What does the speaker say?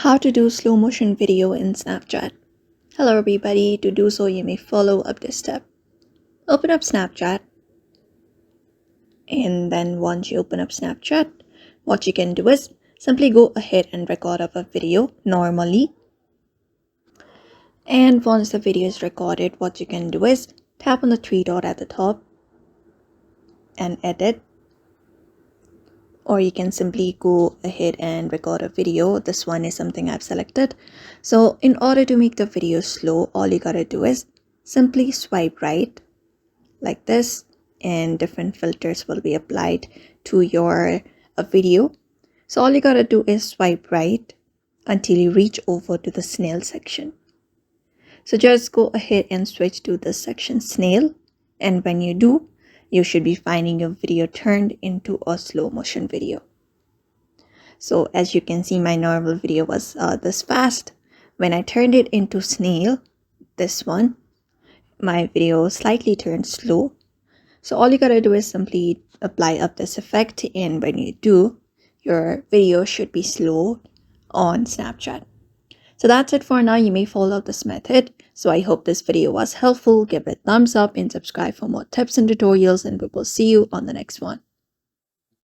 How to do slow motion video in Snapchat. Hello everybody, to do so you may follow up this step. Open up Snapchat, and then once you open up Snapchat, what you can do is simply go ahead and record up a video normally. And once the video is recorded, what you can do is tap on the three dot at the top and edit. Or you can simply go ahead and record a video. This one is something I've selected. So in order to make the video slow, all you gotta do is simply swipe right like this, and different filters will be applied to your video. So all you gotta do is swipe right until you reach over to the snail section. So just go ahead and switch to the section snail, and when you do, you should be finding your video turned into a slow motion video. So as you can see, my normal video was this fast. When I turned it into snail, this one, my video slightly turned slow. So all you gotta do is simply apply up this effect, and when you do, your video should be slow on Snapchat. So that's it for now. You may follow this method. So I hope this video was helpful. Give it a thumbs up and subscribe for more tips and tutorials, and we will see you on the next one.